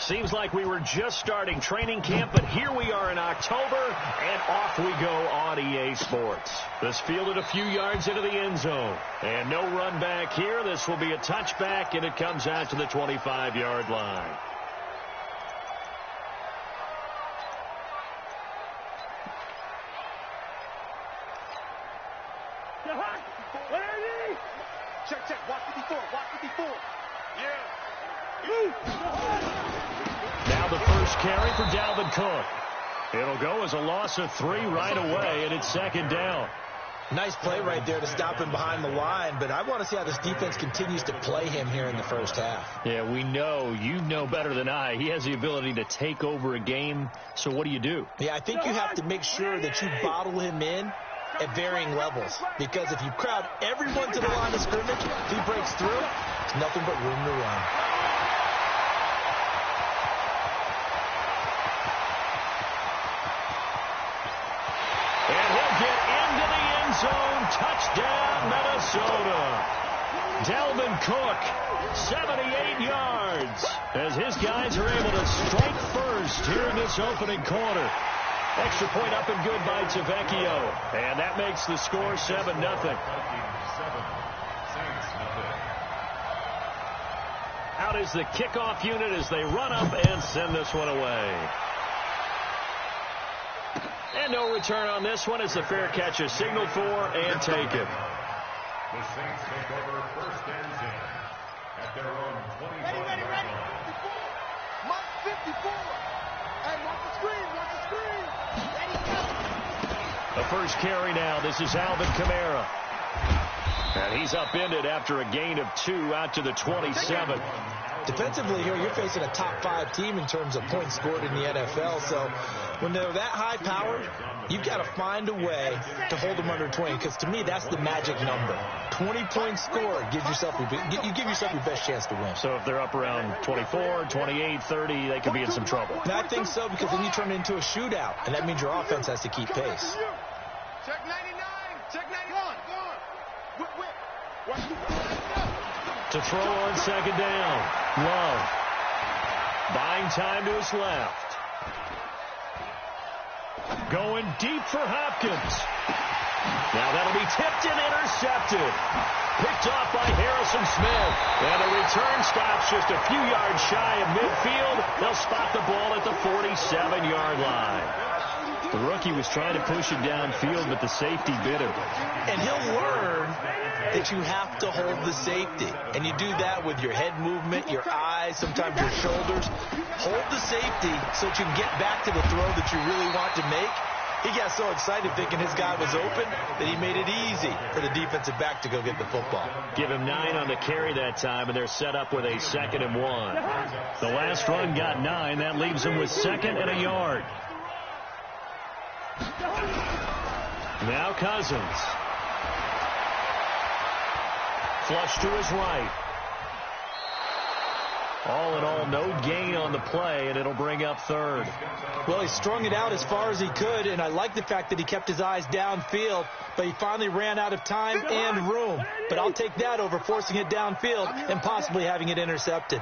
Seems like we were just starting training camp, but here we are in October, and off we go on EA Sports. This fielded a few yards into the end zone, and no run back here. This will be a touchback, and it comes out to the 25-yard line. Check. Watch 54. Now the first carry for Dalvin Cook. It'll go as a loss of 3 right away, and it's second down. Nice play right there to stop him behind the line, but I want to see how this defense continues to play him here in the first half. Yeah, we know. You know better than I. He has the ability to take over a game, so what do you do? Yeah, I think you have to make sure that you bottle him in at varying levels, because if you crowd everyone to the line of scrimmage, if he breaks through, there's nothing but room to run. And he'll get into the end zone. Touchdown, Minnesota. Dalvin Cook, 78 yards, as his guys are able to strike first here in this opening quarter. Extra point up and good by Tavecchio. And that makes the score 7-0. Out is the kickoff unit as they run up and send this one away. And no return on this one as the fair catch is signaled for and taken. The Saints take over first and 10 at their own 25-yard line. 54. And watch the screen. The first carry now. This is Alvin Kamara. And he's upended after a gain of 2 out to the 27. Defensively here, you're facing a top 5 team in terms of points scored in the NFL. So when they're that high powered, you've got to find a way to hold them under 20. Because to me, that's the magic number. 20 points scored, you give yourself your best chance to win. So if they're up around 24, 28, 30, they could be in some trouble. And I think so, because then you turn it into a shootout, and that means your offense has to keep pace. Check 99. Check 91. To throw on second down. Love. Buying time to his left. Going deep for Hopkins. Now that'll be tipped and intercepted. Picked off by Harrison Smith. And the return stops just a few yards shy of midfield. They'll spot the ball at the 47-yard line. The rookie was trying to push it downfield, but the safety bit him. And he'll learn that you have to hold the safety. And you do that with your head movement, your eyes, sometimes your shoulders. Hold the safety so that you can get back to the throw that you really want to make. He got so excited thinking his guy was open that he made it easy for the defensive back to go get the football. Give him 9 on the carry that time, and they're set up with a 2nd and 1. The last run got 9. That leaves them with 2nd and a yard. Now Cousins. Flush to his right. All in all, no gain on the play, and it'll bring up 3rd. Well, he strung it out as far as he could, and I like the fact that he kept his eyes downfield, but he finally ran out of time and room. But I'll take that over forcing it downfield and possibly having it intercepted.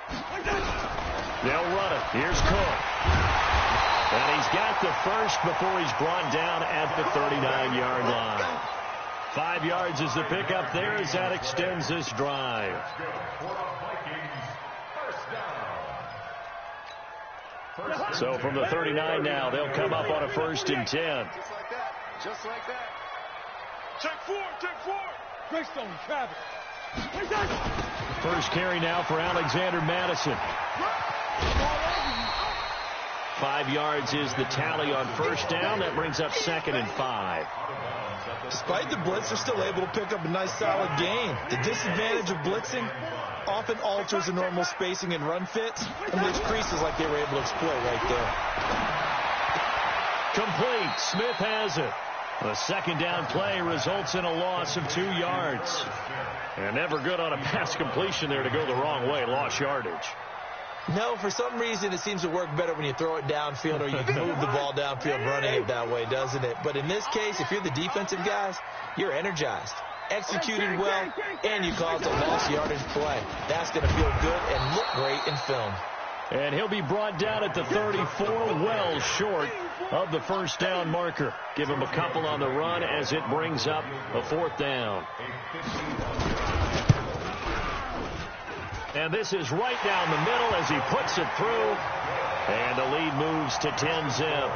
They'll run it. Here's Cook. And he's got the first before he's brought down at the 39-yard line. 5 yards is the pickup there as that extends this drive. So from the 39 now, they'll come up on a 1st and 10. Just like that. Check 4. Greystone, Travis. First carry now for Alexander Madison. 5 yards is the tally on 1st down. That brings up 2nd and 5. Despite the blitz, they're still able to pick up a nice solid gain. The disadvantage of blitzing often alters the normal spacing and run fits, and leaves creases like they were able to exploit right there. Complete. Smith has it. The 2nd down play results in a loss of 2 yards. And never good on a pass completion there to go the wrong way. Lost yardage. No, for some reason it seems to work better when you throw it downfield or you move the ball downfield running it that way, doesn't it? But in this case, if you're the defensive guys, you're energized, executed well, and you caused a lost yardage play. That's going to feel good and look great in film. And he'll be brought down at the 34, well short of the first down marker. Give him a couple on the run as it brings up a 4th down. And this is right down the middle as he puts it through. And the lead moves to 10-zip.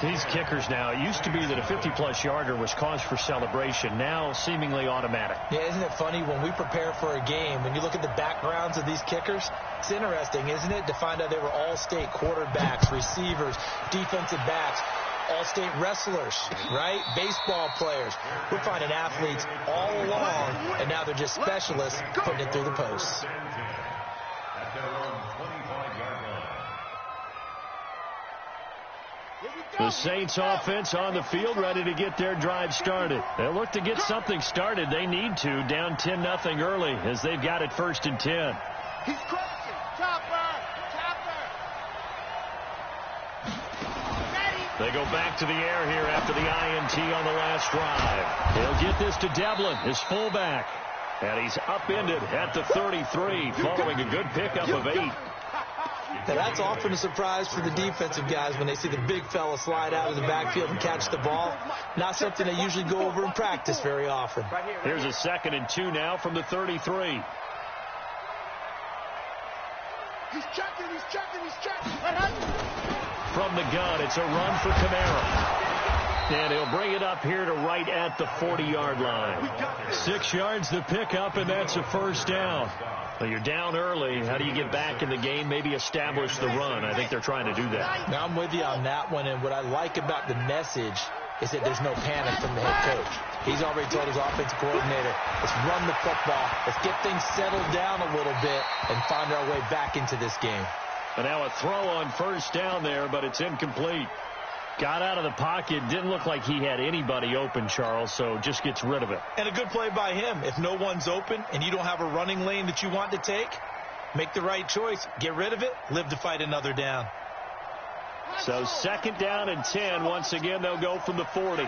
These kickers now, it used to be that a 50-plus yarder was cause for celebration. Now seemingly automatic. Yeah, isn't it funny when we prepare for a game, when you look at the backgrounds of these kickers, it's interesting, isn't it, to find out they were all-state quarterbacks, receivers, defensive backs, all-state wrestlers, right? Baseball players. We're finding athletes all along, and now they're just specialists putting it through the posts. At their own 25-yard line. The Saints offense on the field, ready to get their drive started. They'll look to get something started. They need to, down 10-0 early as they've got it 1st and 10. He's crossing. Chopper. They go back to the air here after the INT on the last drive. They'll get this to Devlin, his fullback. And he's upended at the 33, following a good pickup of 8. Now, that's often a surprise for the defensive guys when they see the big fella slide out of the backfield and catch the ball. Not something they usually go over in practice very often. Here's a 2nd and 2 now from the 33. He's checking. From the gun, it's a run for Kamara. And he'll bring it up here to right at the 40-yard line. 6 yards the pickup, and that's a 1st down. Well, you're down early. How do you get back in the game? Maybe establish the run. I think they're trying to do that. Now, I'm with you on that one, and what I like about the message is that there's no panic from the head coach. He's already told his offensive coordinator, let's run the football, let's get things settled down a little bit and find our way back into this game. And now a throw on 1st down there, but it's incomplete. Got out of the pocket. Didn't look like he had anybody open, Charles, so just gets rid of it. And a good play by him. If no one's open and you don't have a running lane that you want to take, make the right choice. Get rid of it. Live to fight another down. So 2nd down and 10. Once again, they'll go from the 40.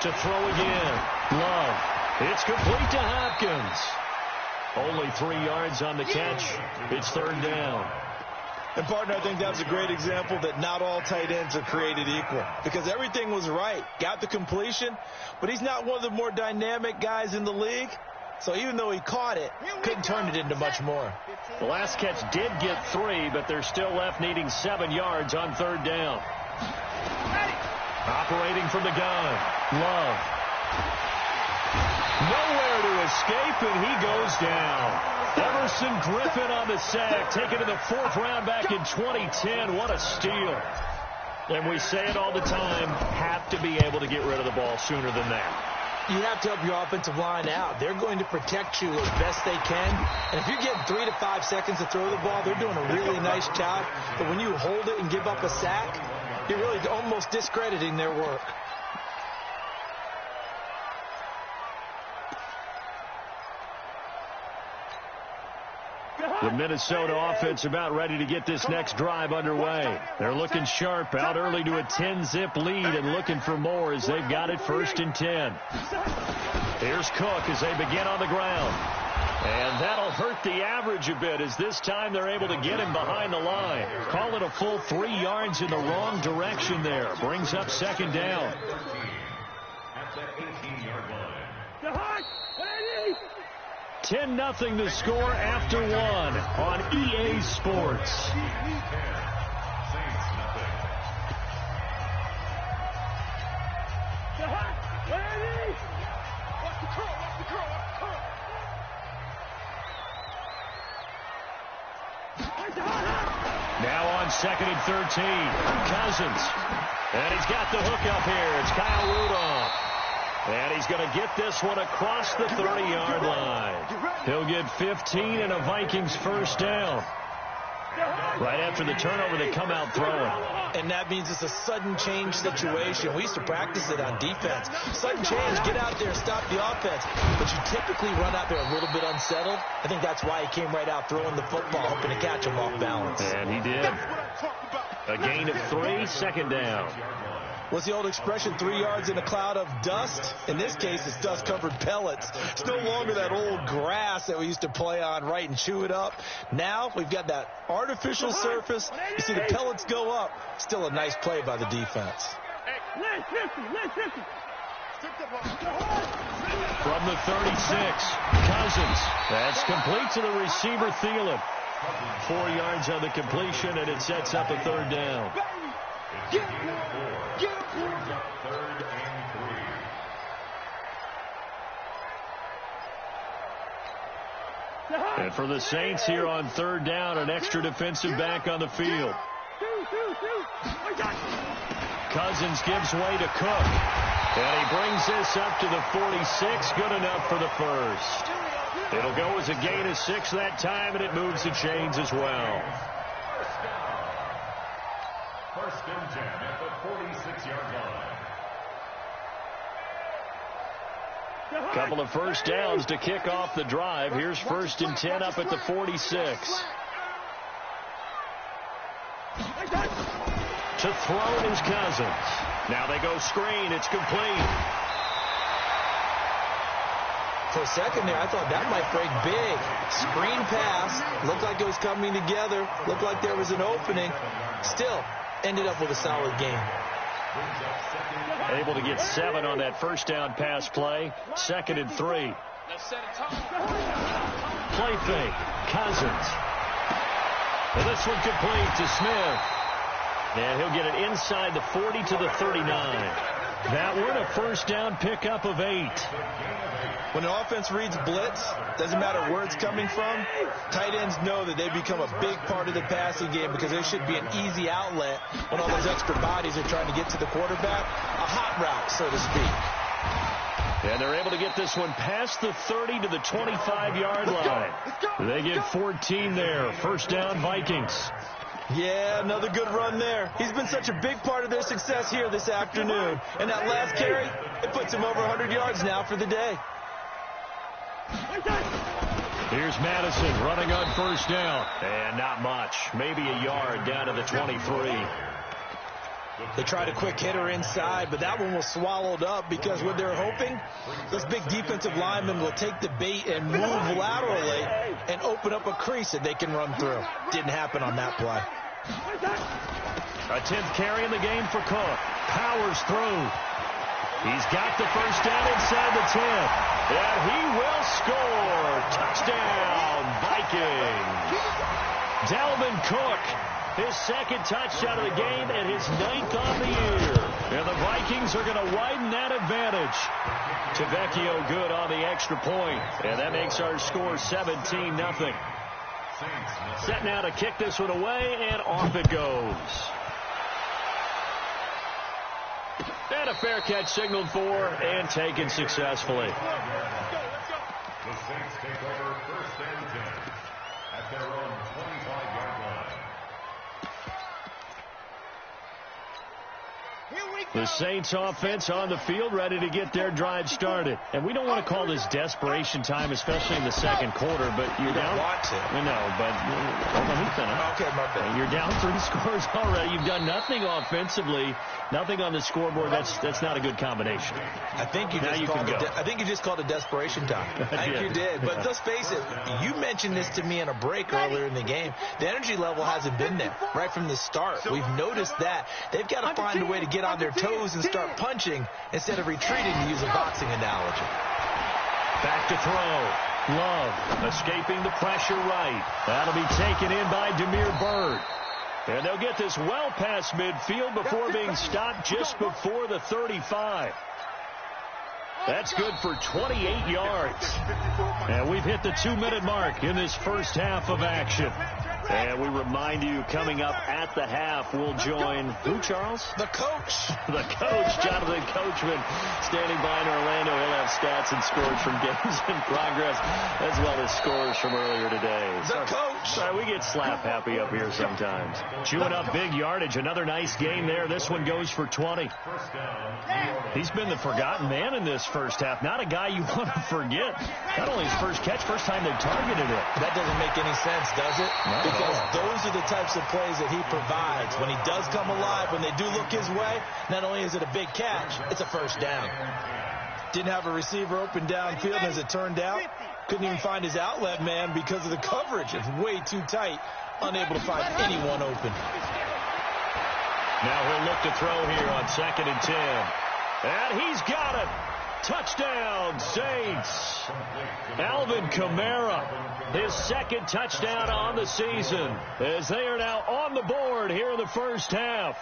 To throw again. Love. It's complete to Hopkins. Only 3 yards on the catch. It's 3rd down. And, partner, I think that was a great example that not all tight ends are created equal. Because everything was right. Got the completion, but he's not one of the more dynamic guys in the league. So even though he caught it, couldn't turn it into much more. The last catch did get 3, but they're still left needing 7 yards on 3rd down. Operating from the gun. Love. Nowhere to escape, and he goes down. Everson Griffin on the sack, taken to the 4th round back in 2010. What a steal. And we say it all the time, have to be able to get rid of the ball sooner than that. You have to help your offensive line out. They're going to protect you as best they can. And if you're getting 3 to 5 seconds to throw the ball, they're doing a really nice job. But when you hold it and give up a sack, you're really almost discrediting their work. The Minnesota offense about ready to get this next drive underway. They're looking sharp, out early to a 10-zip lead and looking for more as they've got it 1st and 10. Here's Cook as they begin on the ground. And that'll hurt the average a bit as this time they're able to get him behind the line. Call it a full 3 yards in the wrong direction there. Brings up 2nd down. At the 18-yard line. 10-0 the score after 1 on EA Sports. Saints nothing. Now on 2nd and 13. Cousins. And he's got the hook up here. It's Kyle Rudolph. And he's going to get this one across the 30-yard line. He'll get 15 and a Vikings 1st down. Right after the turnover, they come out throwing. And that means it's a sudden change situation. We used to practice it on defense. Sudden change, get out there, stop the offense. But you typically run out there a little bit unsettled. I think that's why he came right out throwing the football, hoping to catch him off balance. And he did. A gain of 3, second down. What's the old expression, 3 yards in a cloud of dust? In this case, it's dust-covered pellets. It's no longer that old grass that we used to play on, right, and chew it up. Now we've got that artificial surface. You see the pellets go up. Still a nice play by the defense. From the 36, Cousins. That's complete to the receiver, Thielen. 4 yards on the completion, and it sets up a third down. And for the Saints here on third down, an extra defensive back on the field. Cousins gives way to Cook. And he brings this up to the 46. Good enough for the first. It'll go as a gain of 6 that time, and it moves the chains as well. First and 10 at the 46-yard line. Couple of first downs to kick off the drive. Here's first and 10 up at the 46. To throw is Cousins. Now they go screen. It's complete. For a second there, I thought that might break big. Screen pass. Looked like it was coming together. Looked like there was an opening. Still, ended up with a solid game. Able to get 7 on that first down pass play. Second and 3. Play fake. Cousins. And this one complete to Smith. And he'll get it inside the 40 to the 39. That one a first down pickup of 8. When the offense reads blitz, doesn't matter where it's coming from, tight ends know that they become a big part of the passing game because there should be an easy outlet when all those extra bodies are trying to get to the quarterback. A hot route, so to speak. And they're able to get this one past the 30 to the 25-yard line. They get 14 there. First down, Vikings. Yeah, another good run there. He's been such a big part of their success here this afternoon. And that last carry, it puts him over 100 yards now for the day. Here's Madison running on first down. And not much. Maybe a yard down to the 23. They tried a quick hitter inside, but that one was swallowed up because what they're hoping, this big defensive lineman will take the bait and move laterally and open up a crease that they can run through. Didn't happen on that play. A 10th carry in the game for Cook. Powers through. He's got the first down inside the 10. And he will score. Touchdown, Vikings. Dalvin Cook. His second touchdown of the game and his 9th on the year. And the Vikings are going to widen that advantage. Tavecchio good on the extra point. And that makes our score 17-0. Set now to kick this one away, and off it goes. And a fair catch signaled for and taken successfully. The Saints take over first and 10 at their own 25-yard line. The Saints offense on the field, ready to get their drive started. And we don't want to call this desperation time, especially in the second quarter, but you're down. Want to. No, but let me finish. Okay, my bad. You're down 3 scores already. You've done nothing offensively, nothing on the scoreboard. That's not a good combination. I think you just called it desperation time. I think you did. But let's face it, you mentioned this to me in a break earlier in the game. The energy level hasn't been there right from the start. We've noticed that. They've got to find a way to get on their toes and start punching instead of retreating, to use a boxing analogy. Back to throw. Love escaping the pressure right. That'll be taken in by Damiere Byrd. And they'll get this well past midfield before being stopped just before the 35. That's good for 28 yards. And we've hit the 2-minute mark in this first half of action. And we remind you, coming up at the half, we'll join who, Charles? The coach. The coach, Jonathan Coachman, standing by in Orlando. He'll have stats and scores from games in progress, as well as scores from earlier today. The coach. We get slap happy up here sometimes. Chewing up big yardage. Another nice game there. This one goes for 20. He's been the forgotten man in this first half. Not a guy you want to forget. Not only his first catch, first time they've targeted it. That doesn't make any sense, does it? Because those are the types of plays that he provides. When he does come alive, when they do look his way, not only is it a big catch, it's a first down. Didn't have a receiver open downfield, as it turned out. Couldn't even find his outlet man because of the coverage. It's way too tight. Unable to find anyone open. Now he'll look to throw here on 2nd and 10. And he's got it. Touchdown, Saints. Alvin Kamara, his second touchdown on the season, as they are now on the board here in the first half.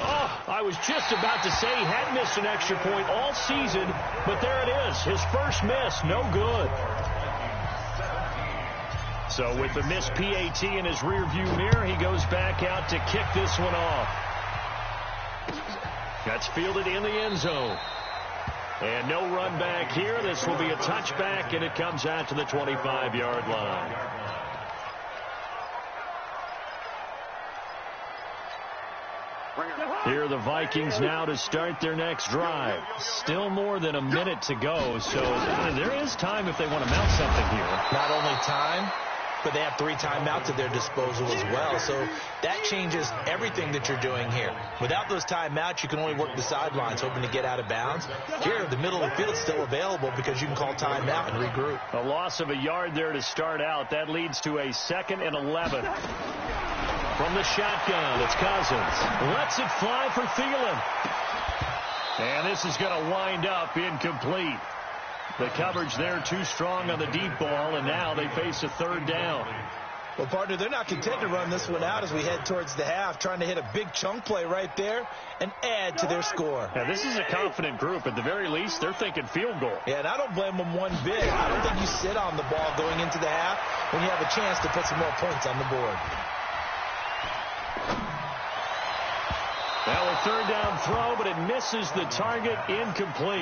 Oh, I was just about to say he had missed an extra point all season, but there it is. His first miss, no good. So with the missed PAT in his rearview mirror, he goes back out to kick this one off. That's fielded in the end zone. And no run back here. This will be a touchback, and it comes out to the 25-yard line. Here are the Vikings now to start their next drive. Still more than a minute to go, so there is time if they want to mount something here. Not only time, but they have 3 timeouts at their disposal as well. So that changes everything that you're doing here. Without those timeouts, you can only work the sidelines, hoping to get out of bounds. Here, the middle of the field is still available because you can call timeout and regroup. A loss of a yard there to start out. That leads to a 2nd and 11. From the shotgun, it's Cousins. Lets it fly for Thielen. And this is going to wind up incomplete. The coverage there too strong on the deep ball, and now they face a 3rd down. Well, partner, they're not content to run this one out as we head towards the half, trying to hit a big chunk play right there and add to their score. Yeah, this is a confident group. At the very least, they're thinking field goal. Yeah, and I don't blame them one bit. I don't think you sit on the ball going into the half when you have a chance to put some more points on the board. Now a 3rd down throw, but it misses the target. Incomplete.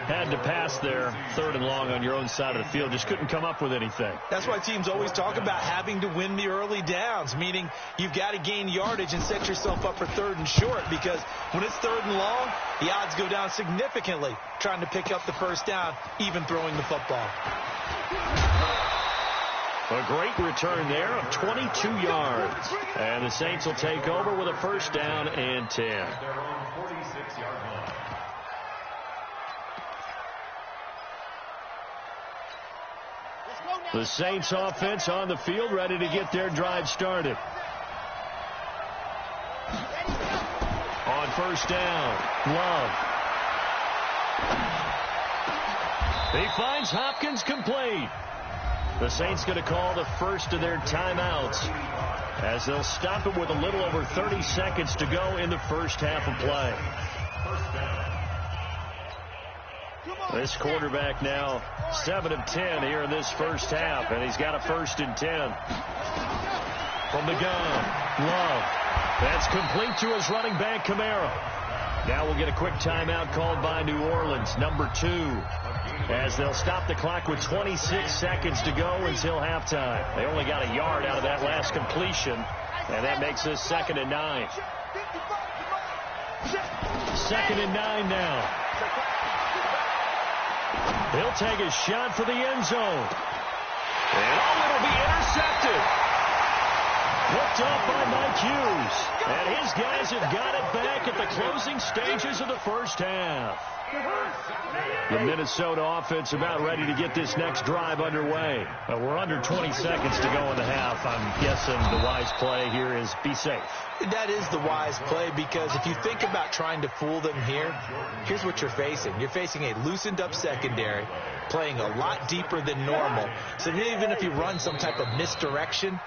Had to pass there. 3rd and long on your own side of the field. Just couldn't come up with anything. That's why teams always talk about having to win the early downs, meaning you've got to gain yardage and set yourself up for 3rd and short, because when it's 3rd and long, the odds go down significantly trying to pick up the first down, even throwing the football. A great return there of 22 yards. And the Saints will take over with a 1st down and 10. The Saints offense on the field, ready to get their drive started. On 1st down, Love. He finds Hopkins complete. The Saints going to call the first of their timeouts as they'll stop it with a little over 30 seconds to go in the first half of play. This quarterback now 7 of 10 here in this first half, and he's got a 1st and 10. From the gun, Love. That's complete to his running back, Kamara. Now we'll get a quick timeout called by New Orleans, number 2. As they'll stop the clock with 26 seconds to go until halftime. They only got a yard out of that last completion, and that makes this 2nd and 9. 2nd and 9 now. He'll take a shot for the end zone. And it'll be intercepted. Hooked up by Mike Hughes. And his guys have got it back at the closing stages of the first half. The Minnesota offense about ready to get this next drive underway. We're under 20 seconds to go in the half. I'm guessing the wise play here is be safe. That is the wise play, because if you think about trying to fool them here, here's what you're facing. You're facing a loosened up secondary, playing a lot deeper than normal. So even if you run some type of misdirection,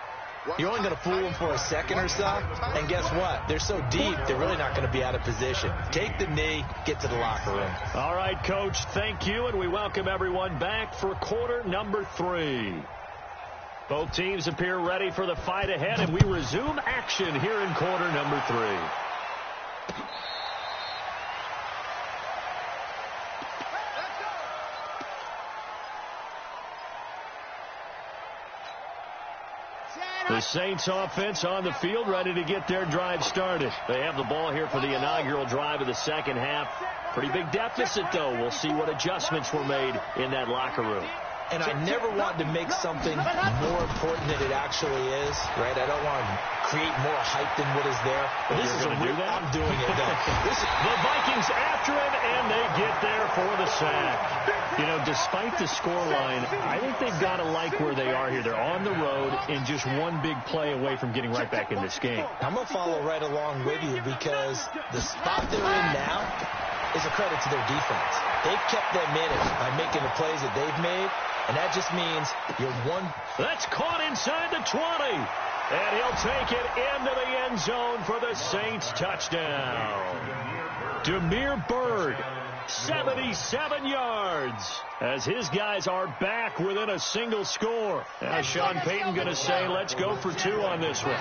you're only going to fool them for a second or so, and guess what? They're so deep, they're really not going to be out of position. Take the knee, get to the locker room. All right, Coach, thank you, and we welcome everyone back for quarter number 3. Both teams appear ready for the fight ahead, and we resume action here in quarter number 3. The Saints offense on the field, ready to get their drive started. They have the ball here for the inaugural drive of the second half. Pretty big deficit, though. We'll see what adjustments were made in that locker room. And I never want to make something more important than it actually is, right? I don't want to create more hype than what is there. But this is a real, I'm doing it, though. The Vikings after him, and they get there for the sack. You know, despite the scoreline, I think they've got to like where they are here. They're on the road and just one big play away from getting right back in this game. I'm going to follow right along with you because the spot they're in now is a credit to their defense. They've kept them in it by making the plays that they've made. And that just means you're one. That's caught inside the 20. And he'll take it into the end zone for the Saints touchdown. Demir Bird, 77 yards, as his guys are back within a single score. Now Sean Payton going to say, let's go for two on this one.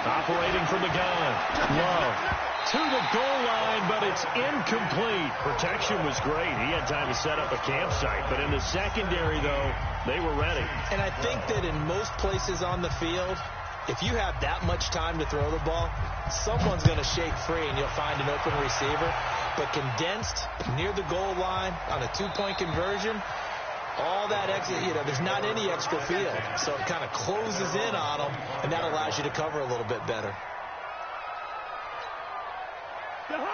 Operating from the gun. Love to the goal line, but it's incomplete. Protection was great. He had time to set up a campsite. But in the secondary, though, they were ready. And I think that in most places on the field, if you have that much time to throw the ball, someone's going to shake free and you'll find an open receiver. But condensed near the goal line on a two-point conversion, all that extra, you know, there's not any extra field. So it kind of closes in on them, and that allows you to cover a little bit better.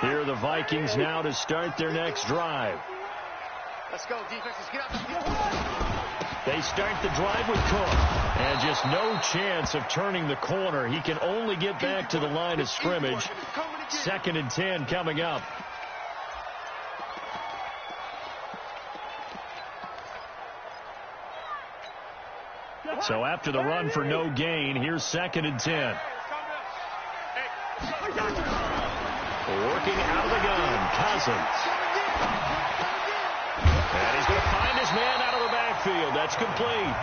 Here are the Vikings now to start their next drive. Let's go, defenses. Get out. They start the drive with Cook. And just no chance of turning the corner. He can only get back to the line of scrimmage. 2nd and 10 coming up. So after the run for no gain, here's 2nd and 10. Working out of the gun, Cousins. And he's going to find his man out of the backfield. That's complete.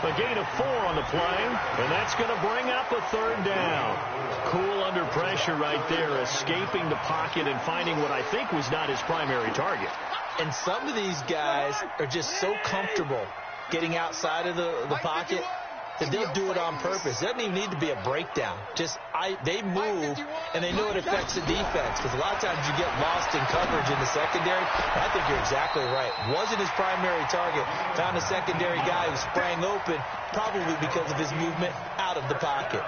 A gain of 4 on the play, and that's going to bring up a 3rd down. Cool under pressure right there, escaping the pocket and finding what I think was not his primary target. And some of these guys are just so comfortable getting outside of the pocket that they'll do it on purpose. It doesn't even need to be a breakdown. They move, and they know it affects the defense, because a lot of times you get lost in coverage in the secondary. And I think you're exactly right. Wasn't his primary target. Found a secondary guy who sprang open, probably because of his movement out of the pocket.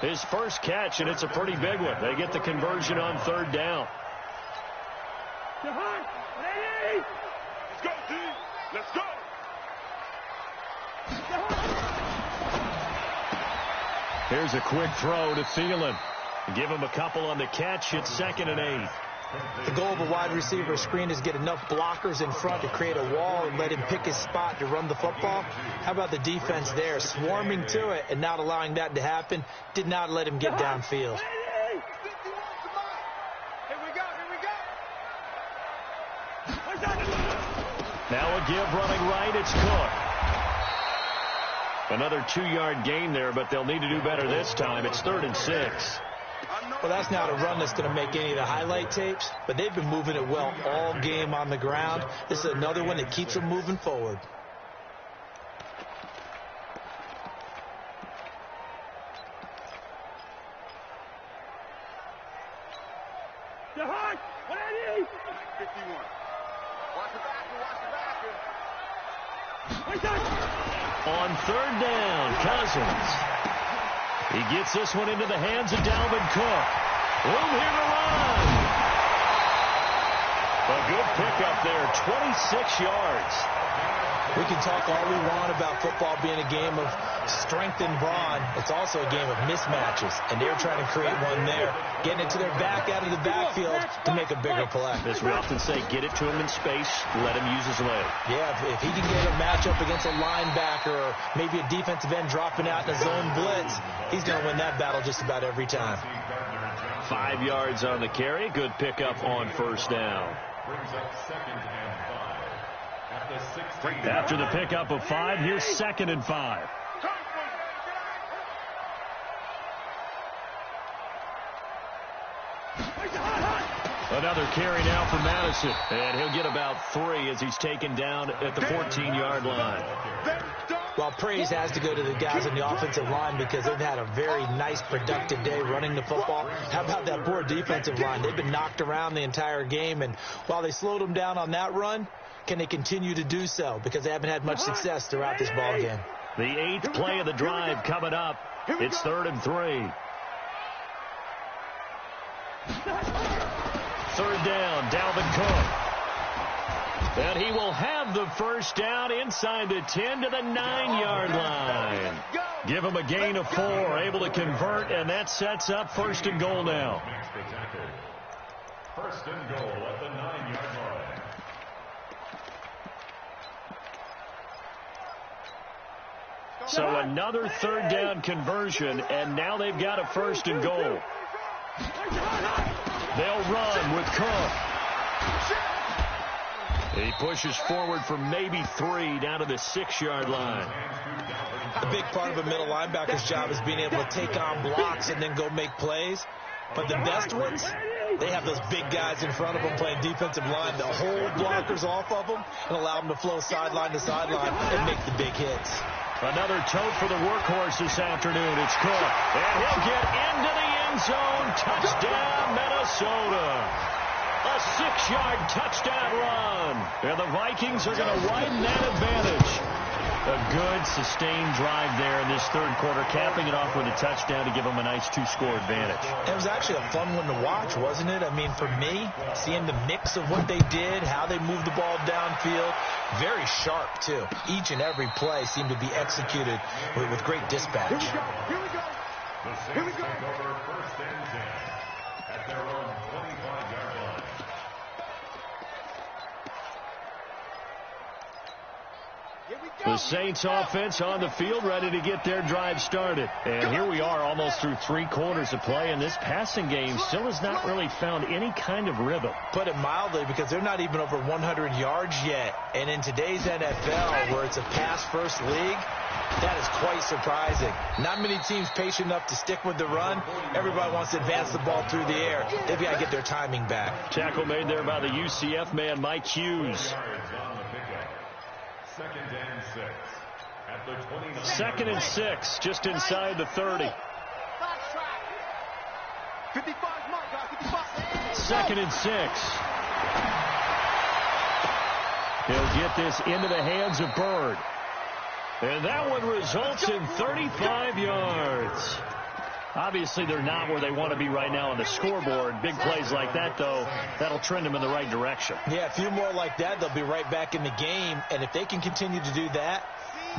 His first catch, and it's a pretty big one. They get the conversion on 3rd down. Let's go, D. Let's go. Here's a quick throw to Thielen. Give him a couple on the catch. It's 2nd and 8. The goal of a wide receiver screen is get enough blockers in front to create a wall and let him pick his spot to run the football. How about the defense there, swarming to it and not allowing that to happen? Did not let him get downfield. Here we go. Now a give running right. It's Cook. Another 2-yard gain there, but they'll need to do better this time. It's 3rd and 6. Well, that's not a run that's going to make any of the highlight tapes, but they've been moving it well all game on the ground. This is another one that keeps them moving forward. On 3rd down, Cousins. He gets this one into the hands of Dalvin Cook. Room here to run. A good pickup there, 26 yards. We can talk all we want about football being a game of strength and brawn. It's also a game of mismatches, and they're trying to create one there, getting it to their back out of the backfield to make a bigger play. As we often say, get it to him in space, let him use his leg. Yeah, if he can get a matchup against a linebacker or maybe a defensive end dropping out in a zone blitz, he's going to win that battle just about every time. 5 yards on the carry. Good pickup on 1st down. Brings up 2nd and 5. After the pickup of 5, here's 2nd and 5. Another carry now for Madison. And he'll get about 3 as he's taken down at the 14-yard line. Well, praise has to go to the guys on the offensive line because they've had a very nice, productive day running the football. How about that poor defensive line? They've been knocked around the entire game, and while they slowed them down on that run, can they continue to do so? Because they haven't had much success throughout this ball game. The 8th play of the drive coming up. It's 3rd and 3. 3rd down, Dalvin Cook. And he will have the first down inside the 10 to the 9-yard line. Give him a gain of 4, able to convert, and that sets up 1st and goal now. 1st and goal at the 9-yard line. So another 3rd down conversion, and now they've got a 1st and goal. They'll run with Cook. He pushes forward for maybe 3 down to the 6-yard line. A big part of a middle linebacker's job is being able to take on blocks and then go make plays. But the best ones, they have those big guys in front of them playing defensive line to hold blockers off of them and allow them to flow sideline to sideline and make the big hits. Another tote for the workhorse this afternoon. It's Cook. And he'll get into the end zone. Touchdown, Minnesota. A 6-yard touchdown run. And the Vikings are going to widen that advantage. A good, sustained drive there in this 3rd quarter, capping it off with a touchdown to give them a nice 2-score advantage. It was actually a fun one to watch, wasn't it? I mean, for me, seeing the mix of what they did, how they moved the ball downfield, very sharp, too. Each and every play seemed to be executed with great dispatch. Here we go. The Saints take over 1st and 10 at their own 25-yard line. The Saints offense on the field, ready to get their drive started. And here we are almost through 3 quarters of play, and this passing game still has not really found any kind of rhythm. Put it mildly, because they're not even over 100 yards yet. And in today's NFL, where it's a pass-first league, that is quite surprising. Not many teams patient enough to stick with the run. Everybody wants to advance the ball through the air. They've got to get their timing back. Tackle made there by the UCF man, Mike Hughes. 2nd and 6 at the 29. 2nd and 6, just inside the 30. 2nd and 6. He'll get this into the hands of Bird. And that one results in 35 yards. Obviously, they're not where they want to be right now on the scoreboard. Big plays like that, though, that'll trend them in the right direction. Yeah, a few more like that, they'll be right back in the game. And if they can continue to do that,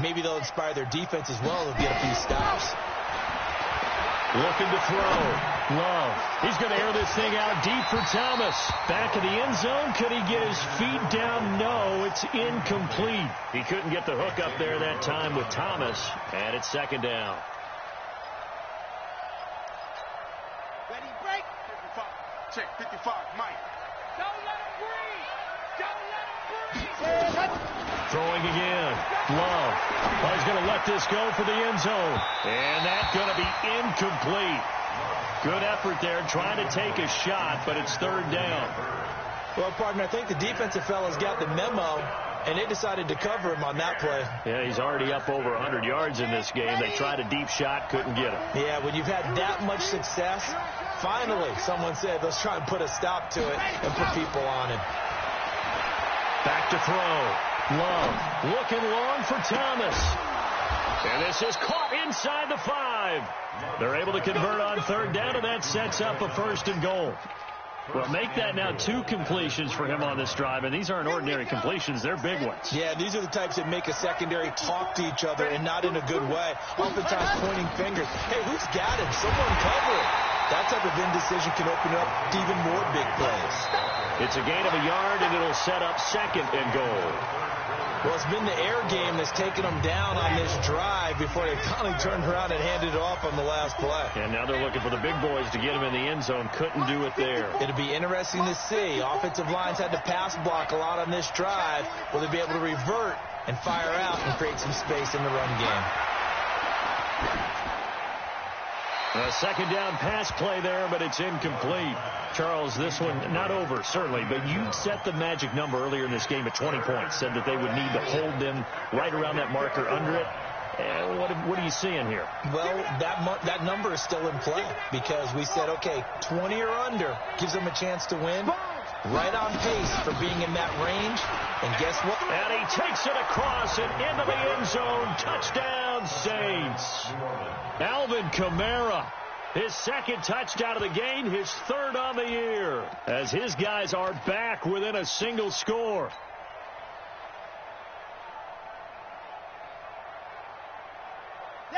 maybe they'll inspire their defense as well. They'll get a few stops. Looking to throw. Love. He's going to air this thing out deep for Thomas. Back in the end zone. Could he get his feet down? No, it's incomplete. He couldn't get the hook up there that time with Thomas. And it's 2nd down. Check 55, Mike. Don't let him breathe. Don't let him breathe. Throwing again. Love. Oh, he's going to let this go for the end zone. And that's going to be incomplete. Good effort there, trying to take a shot, but it's 3rd down. Well, partner, I think the defensive fellas got the memo, and they decided to cover him on that play. Yeah, he's already up over 100 yards in this game. They tried a deep shot, couldn't get him. Yeah, when you've had that much success, finally, someone said, let's try and put a stop to it and put people on him. Back to throw. Love looking long for Thomas. And this is caught inside the 5. They're able to convert on 3rd down, and that sets up a 1st and goal. Well, make that now 2 completions for him on this drive, and these aren't ordinary completions. They're big ones. Yeah, these are the types that make a secondary talk to each other and not in a good way. Oftentimes pointing fingers. Hey, who's got him? Someone cover it. That type of indecision can open up to even more big plays. It's a gain of a yard, and it'll set up 2nd and goal. Well, it's been the air game that's taken them down on this drive before they finally turned around and handed it off on the last play. And now they're looking for the big boys to get them in the end zone. Couldn't do it there. It'll be interesting to see. Offensive lines had to pass block a lot on this drive. Will they be able to revert and fire out and create some space in the run game? A second down pass play there, but it's incomplete. Charles, this one not over, certainly, but you set the magic number earlier in this game at 20 points, said that they would need to hold them right around that marker under it. What are you seeing here? Well, that number is still in play because we said, okay, 20 or under gives them a chance to win. Right on pace for being in that range. And guess what? And he takes it across and into the end zone. Touchdown, Saints. Alvin Kamara, his second touchdown of the game, his third on the year, as his guys are back within a single score.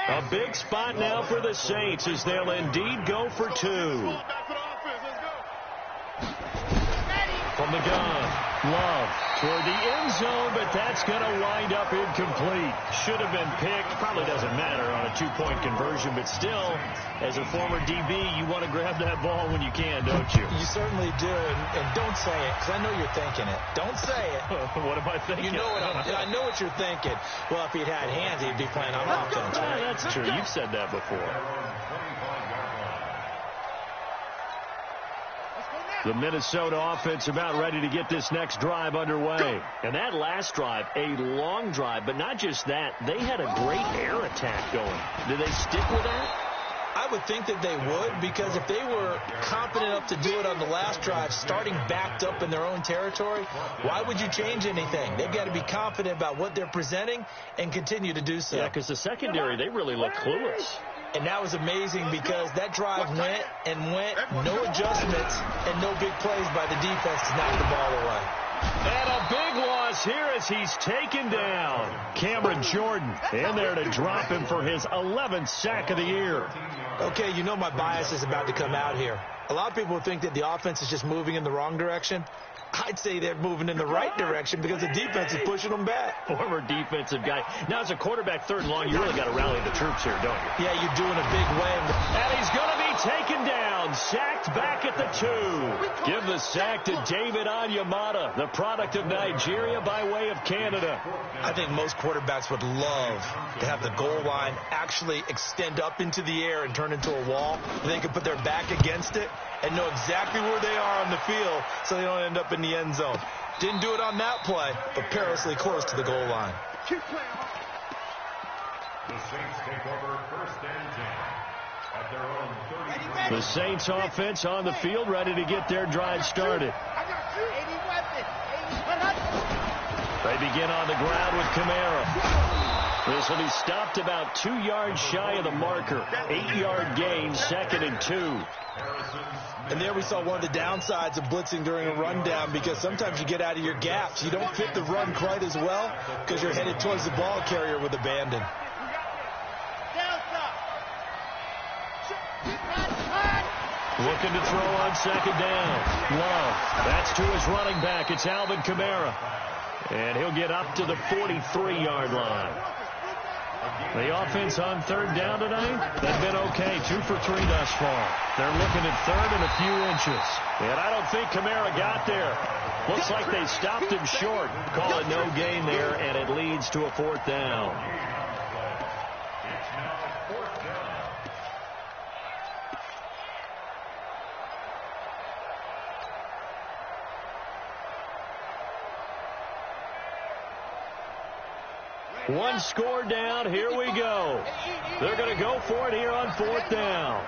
A big spot now for the Saints as they'll indeed go for two. From the gun, Love toward the end zone, but that's going to wind up incomplete. Should have been picked. Probably doesn't matter on a two-point conversion, but still, as a former DB, you want to grab that ball when you can, don't you? You certainly do, and don't say it, because I know you're thinking it. Don't say it. What am I thinking? You know what I know what you're thinking. Well, if he'd had hands, he'd be playing on offense, right? That's true. You've said that before. The Minnesota offense about ready to get this next drive underway. And that last drive, a long drive, but not just that. They had a great air attack going. Did they stick with that? I would think that they would, because if they were confident enough to do it on the last drive, starting backed up in their own territory, why would you change anything? They've got to be confident about what they're presenting and continue to do so. Yeah, because the secondary, they really look clueless. And that was amazing because that drive went and went, no adjustments, and no big plays by the defense to knock the ball away. And a big loss here as he's taken down. Cameron Jordan in there to drop him for his 11th sack of the year. Okay, you know my bias is about to come out here. A lot of people think that the offense is just moving in the wrong direction. I'd say they're moving in the right direction because the defense is pushing them back. Former defensive guy. Now, as a quarterback, third and long, you really got to rally the troops here, don't you? Yeah, you're doing a big way. And he's going to be taken down. Sacked back at the 2. Give the sack to David Onyemata, the product of Nigeria by way of Canada. I think most quarterbacks would love to have the goal line actually extend up into the air and turn into a wall. They can put their back against it and know exactly where they are on the field so they don't end up in the end zone. Didn't do it on that play, but perilously close to the goal line. The Saints take over first and 10 at their own 30. The Saints offense on the field, ready to get their drive started. They begin on the ground with Kamara. This will be stopped about 2 yards shy of the marker. 8-yard gain, 2nd and 2. And there we saw one of the downsides of blitzing during a rundown, because sometimes you get out of your gaps. You don't fit the run quite as well because you're headed towards the ball carrier with abandon. Looking to throw on second down. Love. That's to his running back. It's Alvin Kamara. And he'll get up to the 43-yard line. The offense on third down tonight, they've been okay. 2 for 3 thus far. They're looking at third and a few inches. And I don't think Kamara got there. Looks like they stopped him short. Call it no gain there, and it leads to a 4th down. One score down. Here we go. They're going to go for it here on 4th down.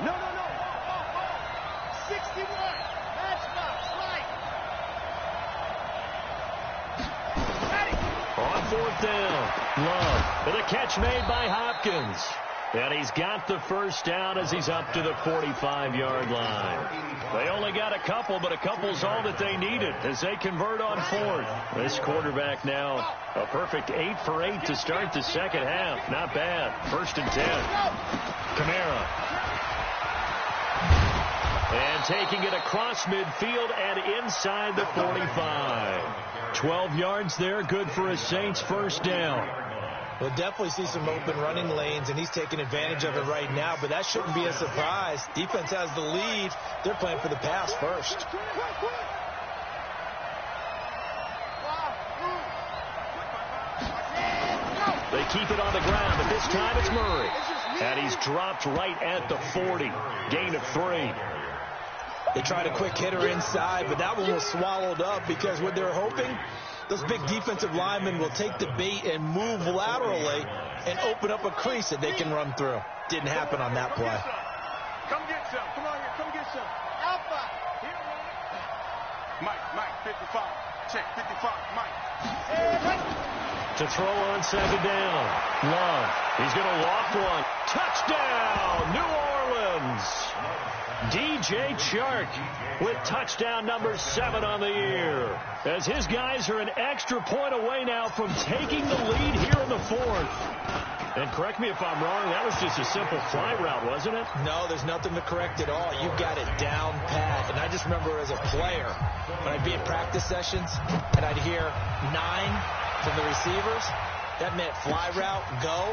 No. 61. Matchbox, right. On 4th down. Love with a catch made by Hopkins. And he's got the first down as he's up to the 45-yard line. They only got a couple, but a couple's all that they needed as they convert on 4th. This quarterback now a perfect 8 for 8 to start the second half. Not bad. 1st and 10. Kamara. And taking it across midfield and inside the 45. 12 yards there. Good for a Saints first down. We'll definitely see some open running lanes, and he's taking advantage of it right now, but that shouldn't be a surprise. Defense has the lead. They're playing for the pass first. They keep it on the ground, but this time it's Murray. And he's dropped right at the 40. Gain of 3. They tried a quick hitter inside, but that one was swallowed up because what they're hoping, those big defensive linemen will take the bait and move laterally and open up a crease that they can run through. Didn't happen on that play. Come get some. Come on here. Come get some. Alpha. Mike, 55. Check, 55, Mike. To throw on second down. Love. He's going to loft one. Touchdown, New Orleans. DJ Chark with touchdown number 7 on the year. As his guys are an extra point away now from taking the lead here in the 4th. And correct me if I'm wrong, that was just a simple fly route, wasn't it? No, there's nothing to correct at all. You got it down pat. And I just remember as a player, when I'd be at practice sessions and I'd hear 9 from the receivers, that meant fly route, go.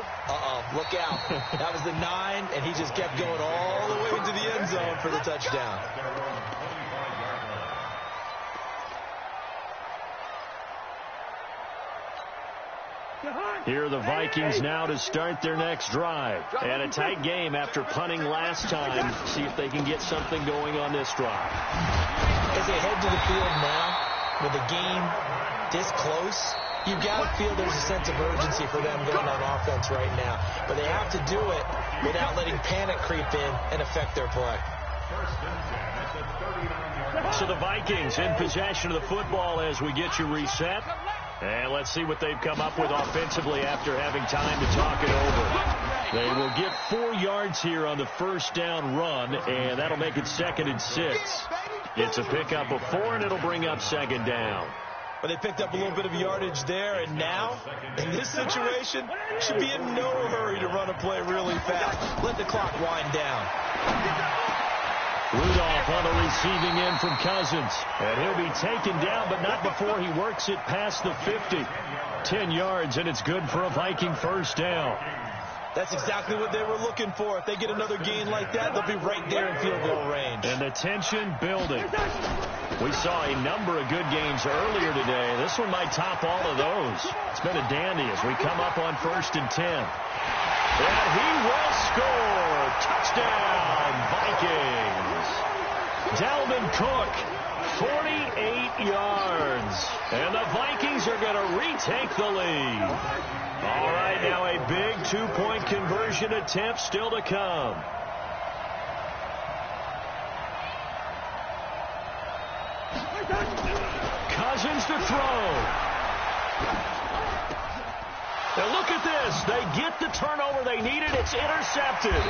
Look out. That was the 9, and he just kept going all the way into the end zone for the touchdown. Here are the Vikings now to start their next drive. And a tight game after punting last time. See if they can get something going on this drive. As they head to the field now, with the game this close, you got to feel there's a sense of urgency for them going on offense right now. But they have to do it without letting panic creep in and affect their play. So the Vikings in possession of the football as we get you reset. And let's see what they've come up with offensively after having time to talk it over. They will get 4 yards here on the first down run, and that'll make it 2nd and 6. It's a pickup of 4, and it'll bring up 2nd down. But they picked up a little bit of yardage there, and now, in this situation, should be in no hurry to run a play really fast. Let the clock wind down. Rudolph on the receiving end from Cousins. And he'll be taken down, but not before he works it past the 50. 10 yards, and it's good for a Viking first down. That's exactly what they were looking for. If they get another gain like that, they'll be right there in field goal range. And the tension building. We saw a number of good games earlier today. This one might top all of those. It's been a dandy as we come up on 1st and 10. And he will score. Touchdown, Vikings. Dalvin Cook, 48 yards. And the Vikings are going to retake the lead. All right, now a big 2-point conversion attempt still to come. Cousins to throw. Now look at this. They get the turnover they needed. It's intercepted.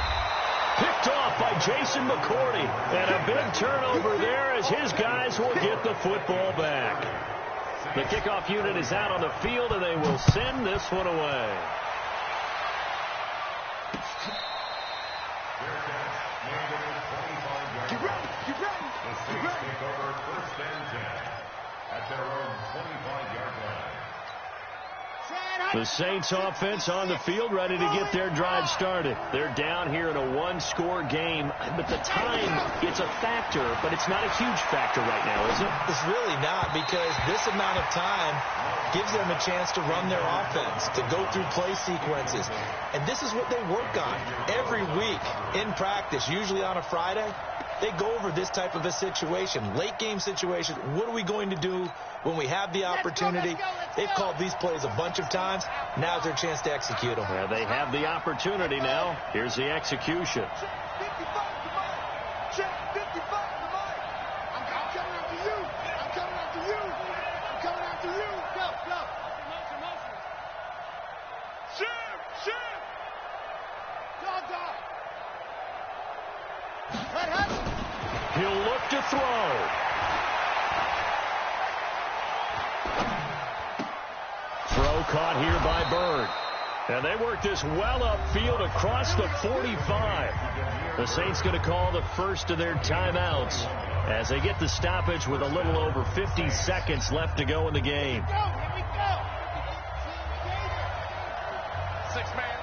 Picked off by Jason McCourty. And a big turnover there as his guys will get the football back. The kickoff unit is out on the field, and they will send this one away. Get ready. The Saints take over 1st and 10 at their own 25-yard line. The Saints offense on the field ready to get their drive started. They're down here in a 1-score game, but the time, it's a factor, but it's not a huge factor right now, is it? It's really not, because this amount of time gives them a chance to run their offense, to go through play sequences. And this is what they work on every week in practice, usually on a Friday. They go over this type of a situation, late game situation. What are we going to do when we have the opportunity? They've called these plays a bunch of times. Now's their chance to execute them. Well, they have the opportunity now. Here's the execution. He'll look to throw. Throw caught here by Bird. And they work this well upfield across the 45. The Saints going to call the first of their timeouts as they get the stoppage with a little over 50 seconds left to go in the game. Six-man.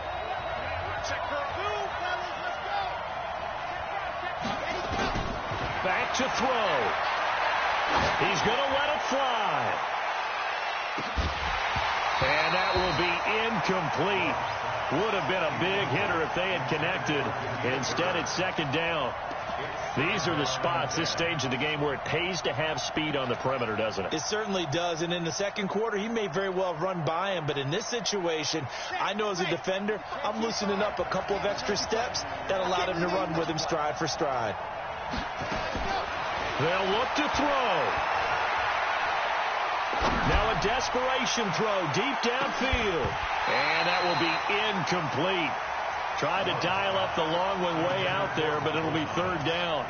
Check for a move, fellas. Let's go. Back to throw. He's going to let it fly. And that will be incomplete. Would have been a big hitter if they had connected. Instead, it's second down. These are the spots, this stage of the game, where it pays to have speed on the perimeter, doesn't it? It certainly does. And in the second quarter, he may very well run by him. But in this situation, I know as a defender, I'm loosening up a couple of extra steps that allowed him to run with him stride for stride. They'll look to throw. Now a desperation throw deep downfield. And that will be incomplete. Tried to dial up the long one way out there, but it'll be third down.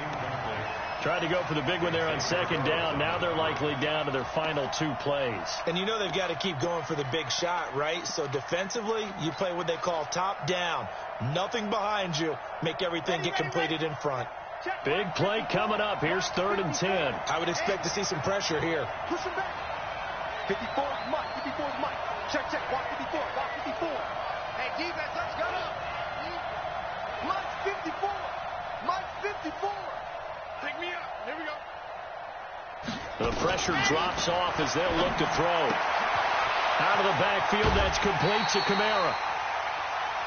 Tried to go for the big one there on second down. Now they're likely down to their final 2 plays. And you know they've got to keep going for the big shot, right? So defensively, you play what they call top down. Nothing behind you. Make everything get completed in front. Big play coming up. Here's 3rd and 10. I would expect to see some pressure here. Push him back. 54's Mike. 54's Mike. Check, check. Walk 54. Walk 54. Hey, defense, let's go. Mike 54. Mike 54. Pick me up. Here we go. The pressure drops off as they'll look to throw. Out of the backfield, that's complete to Kamara.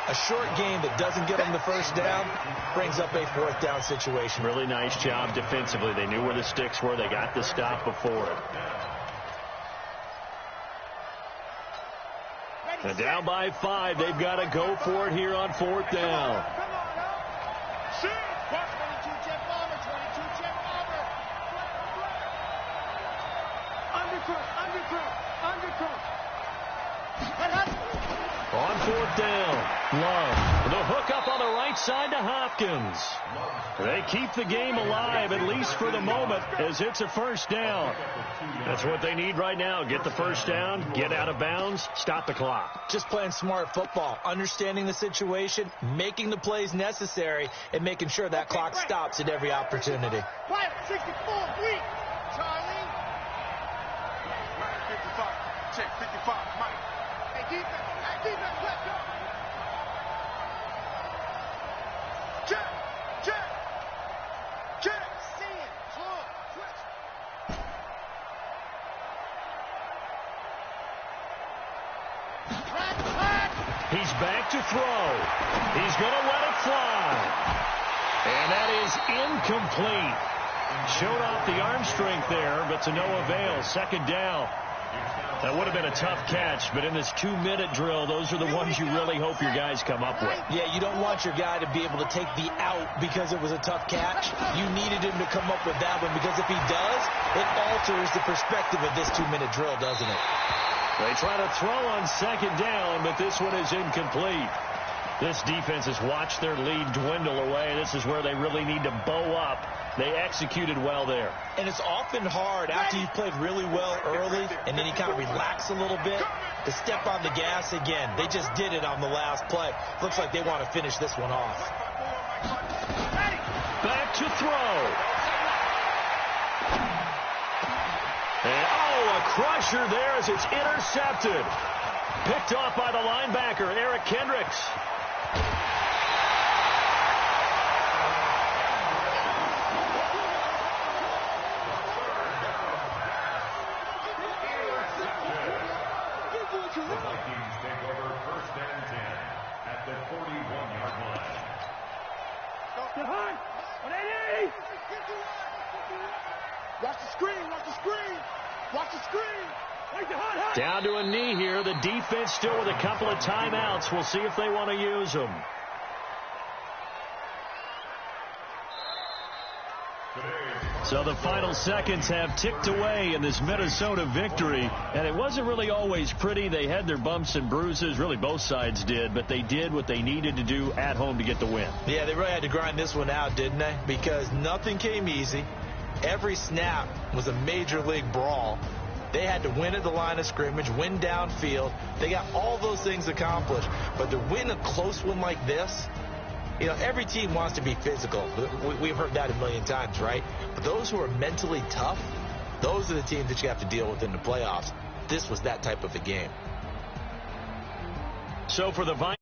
A short game that doesn't get them the first down brings up a 4th down situation. Really nice job defensively. They knew where the sticks were. They got the stop before it. And down by 5. They've got to go for it here on 4th down. Come on, huh? 22 check bomber. 22 check bomber. Undercross. On 4th down, Love. The hook up on the right side to Hopkins. They keep the game alive, at least for the moment, as it's a first down. That's what they need right now. Get the first down, get out of bounds, stop the clock. Just playing smart football, understanding the situation, making the plays necessary, and making sure that clock stops at every opportunity. Quiet, 64, weak. Charlie. Mike 55. Check, 55, Mike. Hey, defense, let's go. Check. See it. Switch. Track. He's back to throw. He's going to let it fly. And that is incomplete. Showed off the arm strength there, but to no avail. Second down. That would have been a tough catch, but in this 2-minute drill, those are the ones you really hope your guys come up with. Yeah, you don't want your guy to be able to take the out because it was a tough catch. You needed him to come up with that one, because if he does, it alters the perspective of this 2-minute drill, doesn't it? They try to throw on second down, but this one is incomplete. This defense has watched their lead dwindle away. This is where they really need to bow up. They executed well there. And it's often hard after you've played really well early and then you kind of relax a little bit to step on the gas again. They just did it on the last play. Looks like they want to finish this one off. Back to throw. And, a crusher there as it's intercepted. Picked off by the linebacker, Eric Kendricks. The Vikings take over 1st and 10 at the 41-yard line. Behind. 180. Watch the screen. Watch the screen. Down to a knee here. The defense still with a couple of timeouts. We'll see if they want to use them. So the final seconds have ticked away in this Minnesota victory. And it wasn't really always pretty. They had their bumps and bruises. Really, both sides did. But they did what they needed to do at home to get the win. Yeah, they really had to grind this one out, didn't they? Because nothing came easy. Every snap was a major league brawl. They had to win at the line of scrimmage, win downfield. They got all those things accomplished. But to win a close one like this, you know, every team wants to be physical. We've heard that a million times, right? But those who are mentally tough, those are the teams that you have to deal with in the playoffs. This was that type of a game. So for the Vikings.